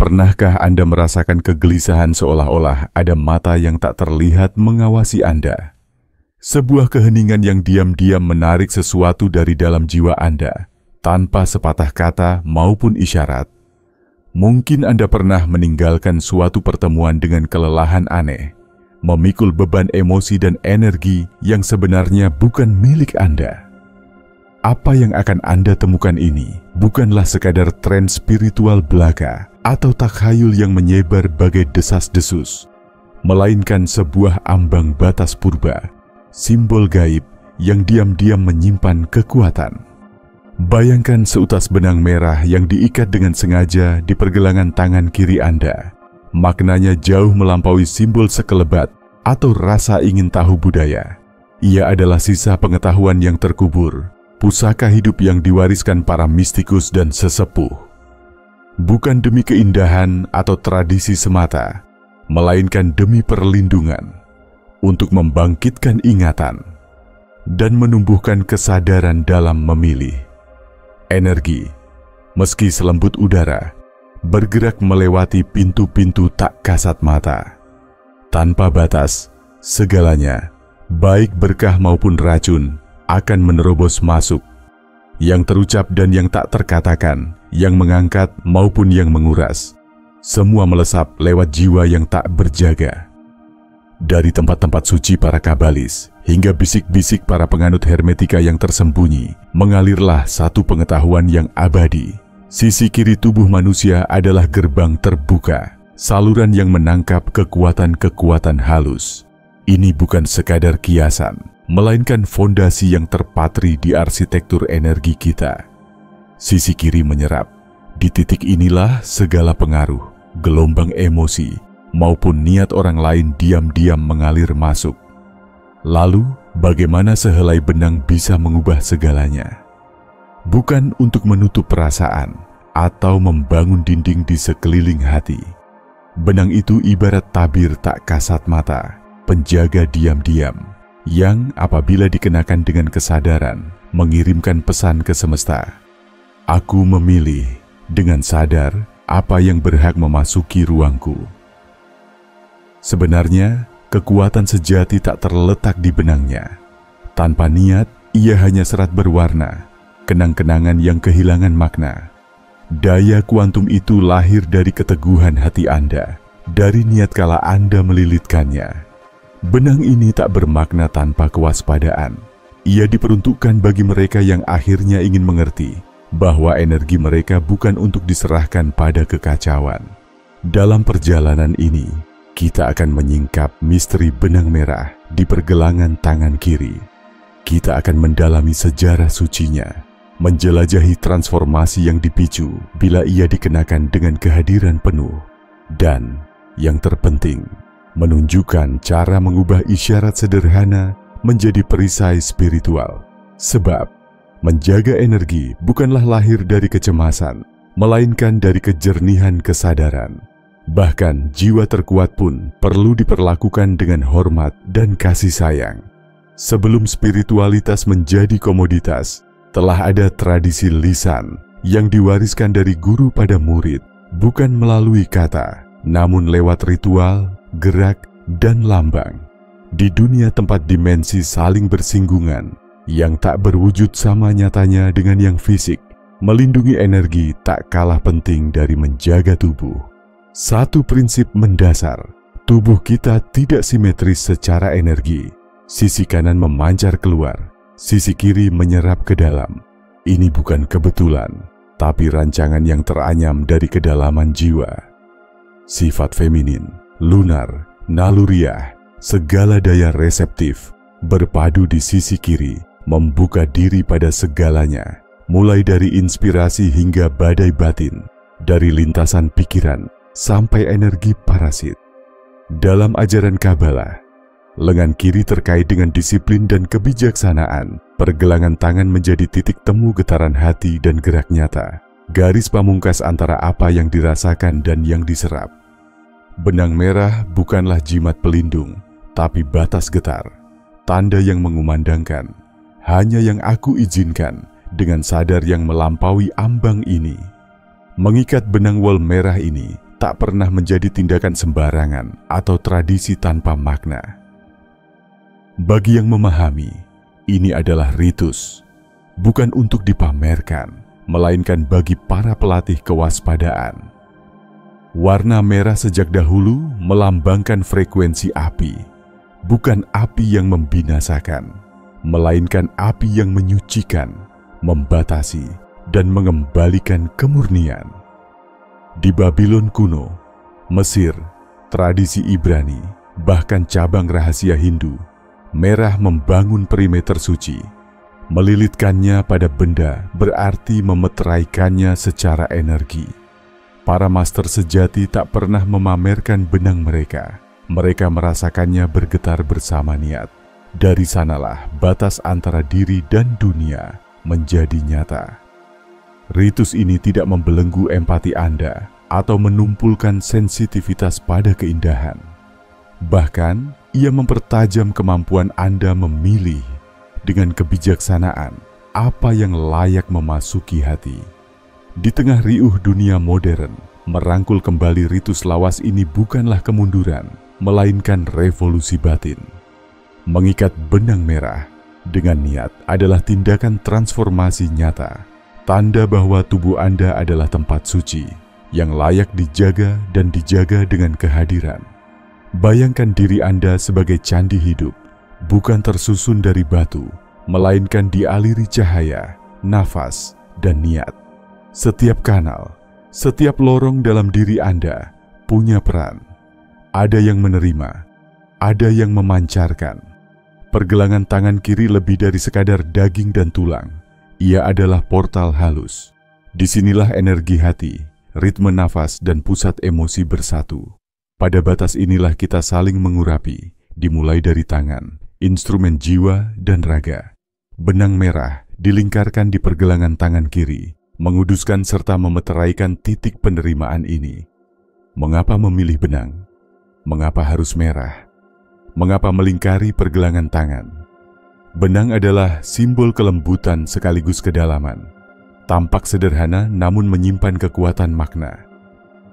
Pernahkah Anda merasakan kegelisahan seolah-olah ada mata yang tak terlihat mengawasi Anda? Sebuah keheningan yang diam-diam menarik sesuatu dari dalam jiwa Anda, tanpa sepatah kata maupun isyarat. Mungkin Anda pernah meninggalkan suatu pertemuan dengan kelelahan aneh, memikul beban emosi dan energi yang sebenarnya bukan milik Anda. Apa yang akan Anda temukan ini bukanlah sekadar tren spiritual belaka atau takhayul yang menyebar bagai desas-desus, melainkan sebuah ambang batas purba, simbol gaib yang diam-diam menyimpan kekuatan. Bayangkan seutas benang merah yang diikat dengan sengaja di pergelangan tangan kiri Anda. Maknanya jauh melampaui simbol sekelebat atau rasa ingin tahu budaya. Ia adalah sisa pengetahuan yang terkubur, pusaka hidup yang diwariskan para mistikus dan sesepuh. Bukan demi keindahan atau tradisi semata, melainkan demi perlindungan, untuk membangkitkan ingatan, dan menumbuhkan kesadaran dalam memilih. Energi, meski selembut udara, bergerak melewati pintu-pintu tak kasat mata. Tanpa batas, segalanya, baik berkah maupun racun, akan menerobos masuk. Yang terucap dan yang tak terkatakan, yang mengangkat maupun yang menguras, semua melesap lewat jiwa yang tak berjaga. Dari tempat-tempat suci para kabalis hingga bisik-bisik para penganut hermetika yang tersembunyi, mengalirlah satu pengetahuan yang abadi. Sisi kiri tubuh manusia adalah gerbang terbuka, saluran yang menangkap kekuatan-kekuatan halus. Ini bukan sekadar kiasan, melainkan fondasi yang terpatri di arsitektur energi kita. Sisi kiri menyerap. Di titik inilah segala pengaruh, gelombang emosi, maupun niat orang lain diam-diam mengalir masuk. Lalu, bagaimana sehelai benang bisa mengubah segalanya? Bukan untuk menutup perasaan atau membangun dinding di sekeliling hati. Benang itu ibarat tabir tak kasat mata, penjaga diam-diam, yang apabila dikenakan dengan kesadaran, mengirimkan pesan ke semesta. Aku memilih dengan sadar apa yang berhak memasuki ruangku. Sebenarnya, kekuatan sejati tak terletak di benangnya. Tanpa niat, ia hanya serat berwarna, kenang-kenangan yang kehilangan makna. Daya kuantum itu lahir dari keteguhan hati Anda, dari niat kala Anda melilitkannya. Benang ini tak bermakna tanpa kewaspadaan. Ia diperuntukkan bagi mereka yang akhirnya ingin mengerti bahwa energi mereka bukan untuk diserahkan pada kekacauan. Dalam perjalanan ini, kita akan menyingkap misteri benang merah di pergelangan tangan kiri. Kita akan mendalami sejarah sucinya, menjelajahi transformasi yang dipicu bila ia dikenakan dengan kehadiran penuh, dan yang terpenting, menunjukkan cara mengubah isyarat sederhana menjadi perisai spiritual. Sebab, menjaga energi bukanlah lahir dari kecemasan, melainkan dari kejernihan kesadaran. Bahkan jiwa terkuat pun perlu diperlakukan dengan hormat dan kasih sayang. Sebelum spiritualitas menjadi komoditas, telah ada tradisi lisan yang diwariskan dari guru pada murid, bukan melalui kata, namun lewat ritual, gerak, dan lambang. Di dunia tempat dimensi saling bersinggungan, yang tak berwujud sama nyatanya dengan yang fisik, melindungi energi tak kalah penting dari menjaga tubuh. Satu prinsip mendasar, tubuh kita tidak simetris secara energi. Sisi kanan memancar keluar, sisi kiri menyerap ke dalam. Ini bukan kebetulan, tapi rancangan yang teranyam dari kedalaman jiwa. Sifat feminin, lunar, naluriah, segala daya reseptif, berpadu di sisi kiri, membuka diri pada segalanya, mulai dari inspirasi hingga badai batin, dari lintasan pikiran sampai energi parasit. Dalam ajaran Kabbalah, lengan kiri terkait dengan disiplin dan kebijaksanaan, pergelangan tangan menjadi titik temu getaran hati dan gerak nyata, garis pamungkas antara apa yang dirasakan dan yang diserap. Benang merah bukanlah jimat pelindung, tapi batas getar, tanda yang mengumandangkan, hanya yang aku izinkan dengan sadar yang melampaui ambang ini. Mengikat benang wol merah ini tak pernah menjadi tindakan sembarangan atau tradisi tanpa makna. Bagi yang memahami, ini adalah ritus, bukan untuk dipamerkan, melainkan bagi para pelatih kewaspadaan. Warna merah sejak dahulu melambangkan frekuensi api, bukan api yang membinasakan, melainkan api yang menyucikan, membatasi, dan mengembalikan kemurnian. Di Babylon kuno, Mesir, tradisi Ibrani, bahkan cabang rahasia Hindu, merah membangun perimeter suci. Melilitkannya pada benda berarti memeteraikannya secara energi. Para master sejati tak pernah memamerkan benang mereka. Mereka merasakannya bergetar bersama niat. Dari sanalah batas antara diri dan dunia menjadi nyata. Ritus ini tidak membelenggu empati Anda atau menumpulkan sensitivitas pada keindahan. Bahkan, ia mempertajam kemampuan Anda memilih dengan kebijaksanaan apa yang layak memasuki hati. Di tengah riuh dunia modern, merangkul kembali ritus lawas ini bukanlah kemunduran, melainkan revolusi batin. Mengikat benang merah dengan niat adalah tindakan transformasi nyata, tanda bahwa tubuh Anda adalah tempat suci yang layak dijaga dan dijaga dengan kehadiran. Bayangkan diri Anda sebagai candi hidup, bukan tersusun dari batu, melainkan dialiri cahaya, nafas, dan niat. Setiap kanal, setiap lorong dalam diri Anda punya peran. Ada yang menerima, ada yang memancarkan. Pergelangan tangan kiri lebih dari sekadar daging dan tulang. Ia adalah portal halus. Disinilah energi hati, ritme nafas, dan pusat emosi bersatu. Pada batas inilah kita saling mengurapi, dimulai dari tangan, instrumen jiwa, dan raga. Benang merah dilingkarkan di pergelangan tangan kiri, menguduskan serta memeteraikan titik penerimaan ini. Mengapa memilih benang? Mengapa harus merah? Mengapa melingkari pergelangan tangan? Benang adalah simbol kelembutan sekaligus kedalaman. Tampak sederhana namun menyimpan kekuatan makna.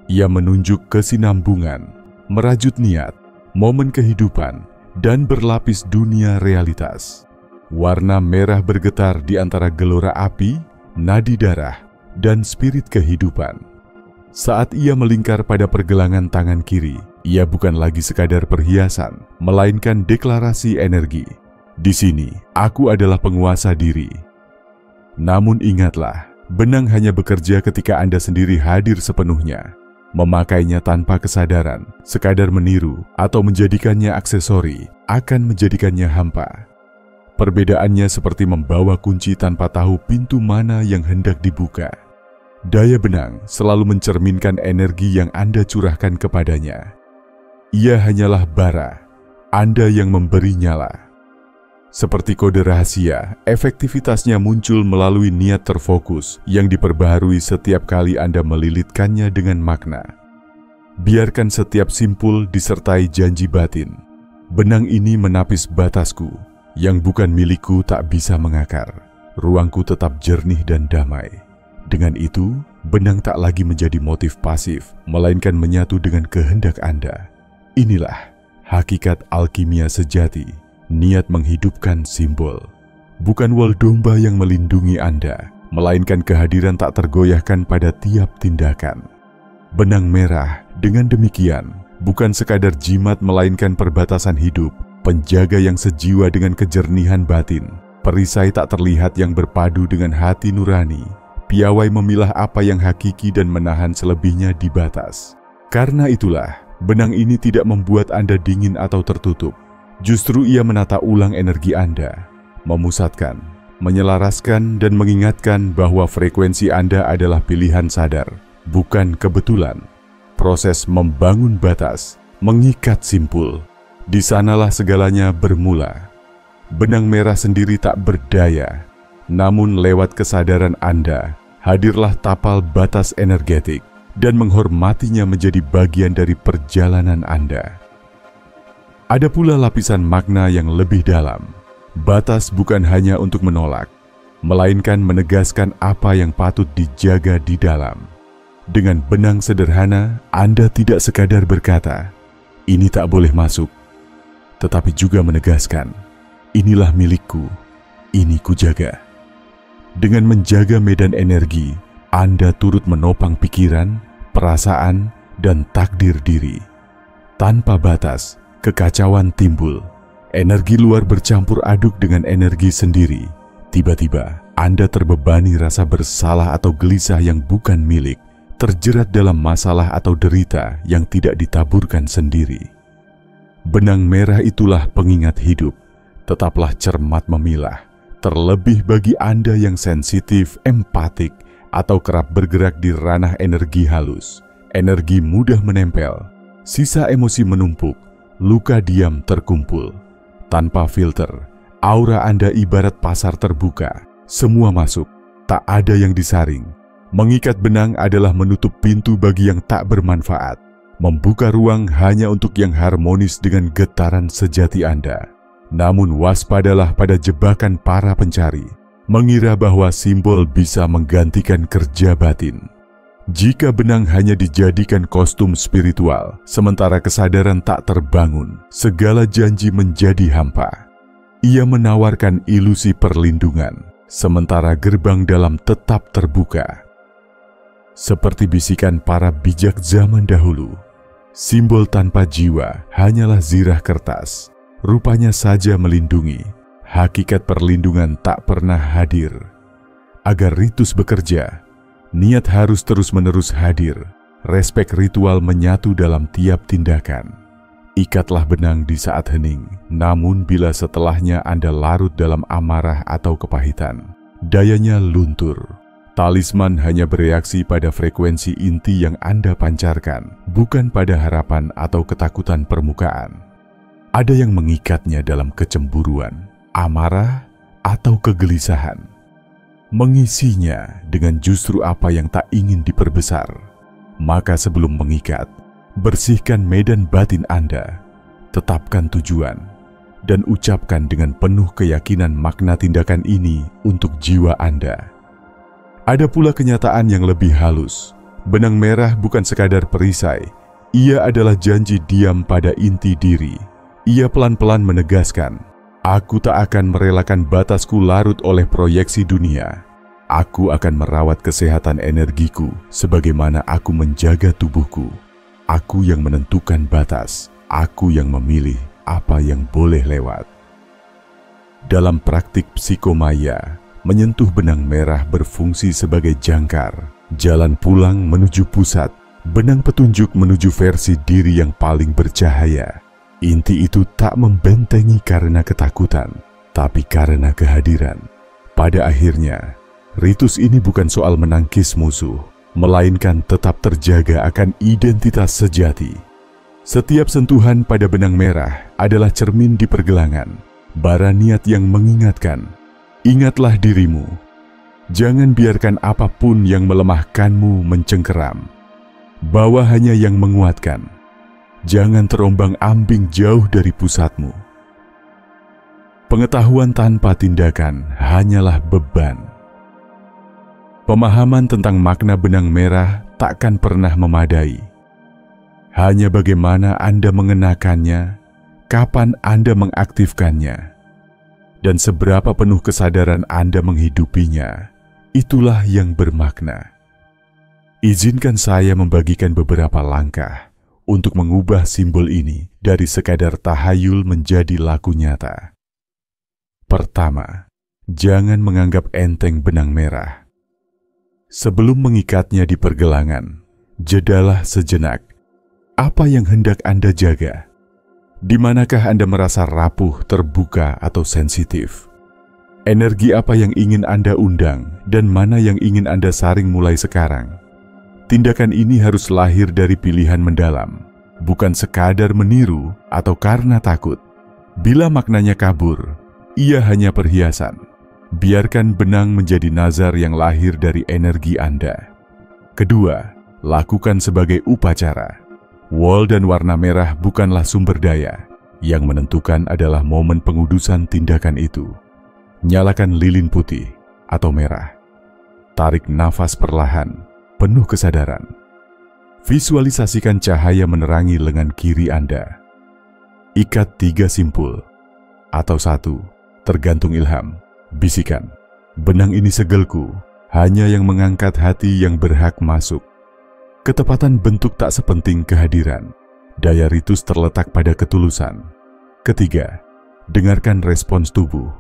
Ia menunjuk kesinambungan, merajut niat, momen kehidupan, dan berlapis dunia realitas. Warna merah bergetar di antara gelora api, nadi darah, dan spirit kehidupan. Saat ia melingkar pada pergelangan tangan kiri, ia bukan lagi sekadar perhiasan, melainkan deklarasi energi. Di sini, aku adalah penguasa diri. Namun ingatlah, benang hanya bekerja ketika Anda sendiri hadir sepenuhnya. Memakainya tanpa kesadaran, sekadar meniru, atau menjadikannya aksesori, akan menjadikannya hampa. Perbedaannya seperti membawa kunci tanpa tahu pintu mana yang hendak dibuka. Daya benang selalu mencerminkan energi yang Anda curahkan kepadanya. Ia hanyalah bara, Anda yang memberi nyala. Seperti kode rahasia, efektivitasnya muncul melalui niat terfokus yang diperbaharui setiap kali Anda melilitkannya dengan makna. Biarkan setiap simpul disertai janji batin. Benang ini menapis batasku, yang bukan milikku tak bisa mengakar. Ruangku tetap jernih dan damai. Dengan itu, benang tak lagi menjadi motif pasif, melainkan menyatu dengan kehendak Anda. Inilah hakikat alkimia sejati, niat menghidupkan simbol. Bukan wol domba yang melindungi Anda, melainkan kehadiran tak tergoyahkan pada tiap tindakan. Benang merah, dengan demikian, bukan sekadar jimat melainkan perbatasan hidup, penjaga yang sejiwa dengan kejernihan batin, perisai tak terlihat yang berpadu dengan hati nurani, piawai memilah apa yang hakiki dan menahan selebihnya di batas. Karena itulah, benang ini tidak membuat Anda dingin atau tertutup. Justru ia menata ulang energi Anda, memusatkan, menyelaraskan, dan mengingatkan bahwa frekuensi Anda adalah pilihan sadar, bukan kebetulan. Proses membangun batas, mengikat simpul. Di sanalah segalanya bermula. Benang merah sendiri tak berdaya. Namun lewat kesadaran Anda, hadirlah tapal batas energetik dan menghormatinya menjadi bagian dari perjalanan Anda. Ada pula lapisan makna yang lebih dalam. Batas bukan hanya untuk menolak, melainkan menegaskan apa yang patut dijaga di dalam. Dengan benang sederhana, Anda tidak sekadar berkata, "Ini tak boleh masuk," tetapi juga menegaskan, "Inilah milikku, ini kujaga." Dengan menjaga medan energi, Anda turut menopang pikiran, perasaan, dan takdir diri. Tanpa batas, kekacauan timbul. Energi luar bercampur aduk dengan energi sendiri. Tiba-tiba, Anda terbebani rasa bersalah atau gelisah yang bukan milik, terjerat dalam masalah atau derita yang tidak ditaburkan sendiri. Benang merah itulah pengingat hidup. Tetaplah cermat memilah, terlebih bagi Anda yang sensitif, empatik, atau kerap bergerak di ranah energi halus. Energi mudah menempel, sisa emosi menumpuk, luka diam terkumpul. Tanpa filter, aura Anda ibarat pasar terbuka. Semua masuk, tak ada yang disaring. Mengikat benang adalah menutup pintu bagi yang tak bermanfaat, membuka ruang hanya untuk yang harmonis dengan getaran sejati Anda. Namun waspadalah pada jebakan para pencari, mengira bahwa simbol bisa menggantikan kerja batin. Jika benang hanya dijadikan kostum spiritual, sementara kesadaran tak terbangun, segala janji menjadi hampa. Ia menawarkan ilusi perlindungan, sementara gerbang dalam tetap terbuka. Seperti bisikan para bijak zaman dahulu, simbol tanpa jiwa hanyalah zirah kertas. Rupanya saja melindungi, hakikat perlindungan tak pernah hadir. Agar ritus bekerja, niat harus terus-menerus hadir. Respek ritual menyatu dalam tiap tindakan. Ikatlah benang di saat hening, namun bila setelahnya Anda larut dalam amarah atau kepahitan, dayanya luntur. Talisman hanya bereaksi pada frekuensi inti yang Anda pancarkan, bukan pada harapan atau ketakutan permukaan. Ada yang mengikatnya dalam kecemburuan, amarah, atau kegelisahan. Mengisinya dengan justru apa yang tak ingin diperbesar. Maka sebelum mengikat, bersihkan medan batin Anda, tetapkan tujuan, dan ucapkan dengan penuh keyakinan makna tindakan ini untuk jiwa Anda. Ada pula kenyataan yang lebih halus. Benang merah bukan sekadar perisai, ia adalah janji diam pada inti diri. Ia pelan-pelan menegaskan, "Aku tak akan merelakan batasku larut oleh proyeksi dunia. Aku akan merawat kesehatan energiku sebagaimana aku menjaga tubuhku. Aku yang menentukan batas, aku yang memilih apa yang boleh lewat." Dalam praktik psikomaya, menyentuh benang merah berfungsi sebagai jangkar, jalan pulang menuju pusat, benang petunjuk menuju versi diri yang paling bercahaya. Inti itu tak membentengi karena ketakutan, tapi karena kehadiran. Pada akhirnya, ritus ini bukan soal menangkis musuh, melainkan tetap terjaga akan identitas sejati. Setiap sentuhan pada benang merah adalah cermin di pergelangan, bara niat yang mengingatkan, ingatlah dirimu. Jangan biarkan apapun yang melemahkanmu mencengkeram. Bawa hanya yang menguatkan. Jangan terombang-ambing jauh dari pusatmu. Pengetahuan tanpa tindakan hanyalah beban. Pemahaman tentang makna benang merah takkan pernah memadai. Hanya bagaimana Anda mengenakannya, kapan Anda mengaktifkannya, dan seberapa penuh kesadaran Anda menghidupinya, itulah yang bermakna. Izinkan saya membagikan beberapa langkah untuk mengubah simbol ini dari sekadar tahayul menjadi laku nyata. Pertama, jangan menganggap enteng benang merah. Sebelum mengikatnya di pergelangan, jedalah sejenak. Apa yang hendak Anda jaga? Di manakah Anda merasa rapuh, terbuka, atau sensitif? Energi apa yang ingin Anda undang dan mana yang ingin Anda saring mulai sekarang? Tindakan ini harus lahir dari pilihan mendalam, bukan sekadar meniru atau karena takut. Bila maknanya kabur, ia hanya perhiasan. Biarkan benang menjadi nazar yang lahir dari energi Anda. Kedua, lakukan sebagai upacara. Wol dan warna merah bukanlah sumber daya. Yang menentukan adalah momen pengudusan tindakan itu. Nyalakan lilin putih atau merah. Tarik nafas perlahan. penuh kesadaran. Visualisasikan cahaya menerangi lengan kiri Anda. Ikat 3 simpul, atau 1, tergantung ilham. Bisikan, benang ini segelku, hanya yang mengangkat hati yang berhak masuk. Ketepatan bentuk tak sepenting kehadiran. Daya ritus terletak pada ketulusan. Ketiga, dengarkan respons tubuh.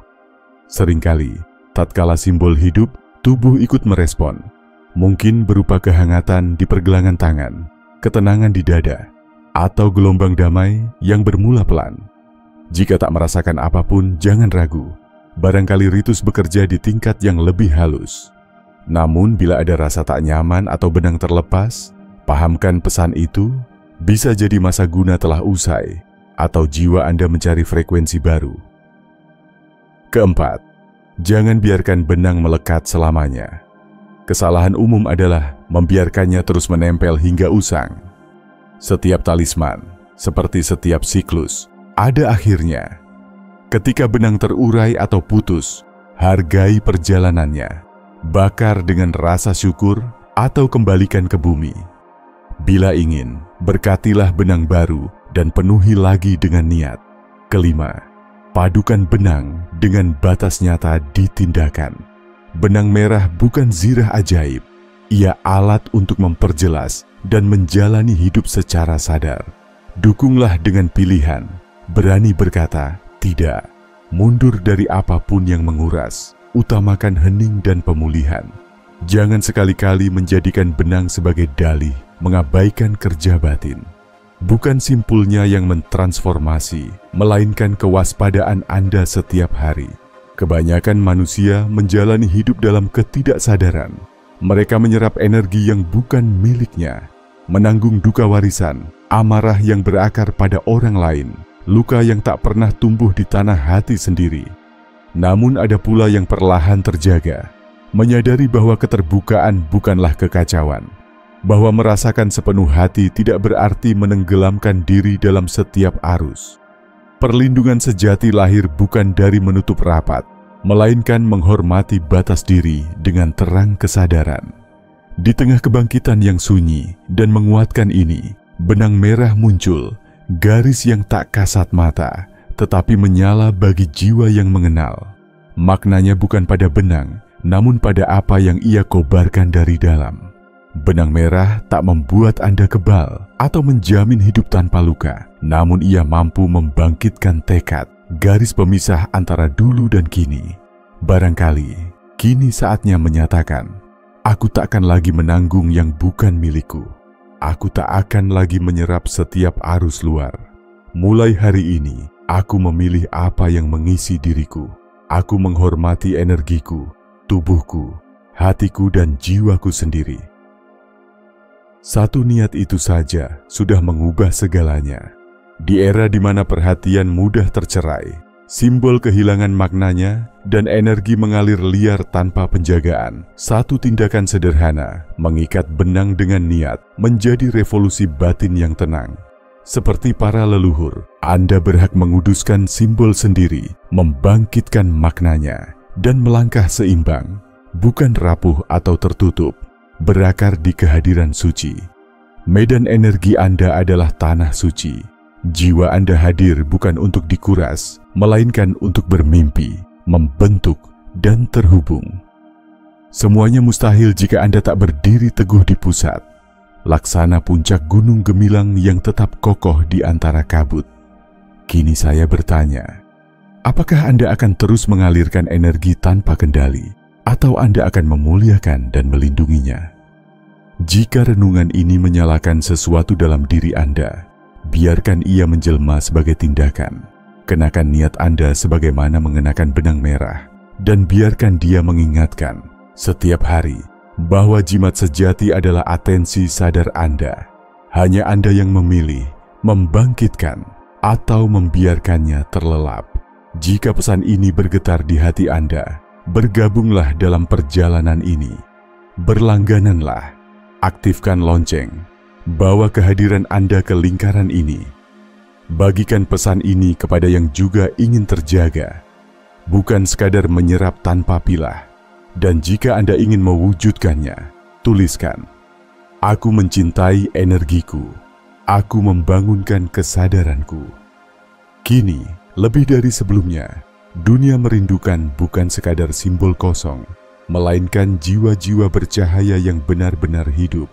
Seringkali, tatkala simbol hidup, tubuh ikut merespon. Mungkin berupa kehangatan di pergelangan tangan, ketenangan di dada, atau gelombang damai yang bermula pelan. Jika tak merasakan apapun, jangan ragu. Barangkali ritus bekerja di tingkat yang lebih halus. Namun bila ada rasa tak nyaman atau benang terlepas, pahamkan pesan itu, bisa jadi masa guna telah usai, atau jiwa Anda mencari frekuensi baru. Keempat, jangan biarkan benang melekat selamanya. Kesalahan umum adalah membiarkannya terus menempel hingga usang. Setiap talisman, seperti setiap siklus, ada akhirnya. Ketika benang terurai atau putus, hargai perjalanannya. Bakar dengan rasa syukur atau kembalikan ke bumi. Bila ingin, berkatilah benang baru dan penuhi lagi dengan niat. Kelima, padukan benang dengan batas nyata di tindakan. Benang merah bukan zirah ajaib. Ia alat untuk memperjelas dan menjalani hidup secara sadar. Dukunglah dengan pilihan, berani berkata tidak, mundur dari apapun yang menguras. Utamakan hening dan pemulihan. Jangan sekali-kali menjadikan benang sebagai dalih, mengabaikan kerja batin. Bukan simpulnya yang mentransformasi, melainkan kewaspadaan Anda setiap hari. Kebanyakan manusia menjalani hidup dalam ketidaksadaran. Mereka menyerap energi yang bukan miliknya, menanggung duka warisan, amarah yang berakar pada orang lain, luka yang tak pernah tumbuh di tanah hati sendiri. Namun ada pula yang perlahan terjaga, menyadari bahwa keterbukaan bukanlah kekacauan, bahwa merasakan sepenuh hati tidak berarti menenggelamkan diri dalam setiap arus. Perlindungan sejati lahir bukan dari menutup rapat, melainkan menghormati batas diri dengan terang kesadaran. Di tengah kebangkitan yang sunyi dan menguatkan ini, benang merah muncul, garis yang tak kasat mata, tetapi menyala bagi jiwa yang mengenal. Maknanya bukan pada benang, namun pada apa yang ia kobarkan dari dalam. Benang merah tak membuat Anda kebal atau menjamin hidup tanpa luka, namun ia mampu membangkitkan tekad, garis pemisah antara dulu dan kini. Barangkali, kini saatnya menyatakan, aku tak akan lagi menanggung yang bukan milikku. Aku tak akan lagi menyerap setiap arus luar. Mulai hari ini, aku memilih apa yang mengisi diriku. Aku menghormati energiku, tubuhku, hatiku, dan jiwaku sendiri. Satu niat itu saja sudah mengubah segalanya. Di era di mana perhatian mudah tercerai, simbol kehilangan maknanya, dan energi mengalir liar tanpa penjagaan, satu tindakan sederhana, mengikat benang dengan niat, menjadi revolusi batin yang tenang. Seperti para leluhur, Anda berhak menguduskan simbol sendiri, membangkitkan maknanya, dan melangkah seimbang, bukan rapuh atau tertutup, berakar di kehadiran suci. Medan energi Anda adalah tanah suci. Jiwa Anda hadir bukan untuk dikuras, melainkan untuk bermimpi, membentuk, dan terhubung. Semuanya mustahil jika Anda tak berdiri teguh di pusat, laksana puncak gunung gemilang yang tetap kokoh di antara kabut. Kini saya bertanya, apakah Anda akan terus mengalirkan energi tanpa kendali, atau Anda akan memuliakan dan melindunginya? Jika renungan ini menyalakan sesuatu dalam diri Anda, biarkan ia menjelma sebagai tindakan. Kenakan niat Anda sebagaimana mengenakan benang merah, dan biarkan dia mengingatkan setiap hari bahwa jimat sejati adalah atensi sadar Anda. Hanya Anda yang memilih, membangkitkan, atau membiarkannya terlelap. Jika pesan ini bergetar di hati Anda, bergabunglah dalam perjalanan ini. Berlanggananlah, aktifkan lonceng, bawa kehadiran Anda ke lingkaran ini. Bagikan pesan ini kepada yang juga ingin terjaga, bukan sekadar menyerap tanpa pilah. Dan jika Anda ingin mewujudkannya, tuliskan, Aku mencintai energiku. Aku membangunkan kesadaranku. Kini, lebih dari sebelumnya, dunia merindukan bukan sekadar simbol kosong, melainkan jiwa-jiwa bercahaya yang benar-benar hidup.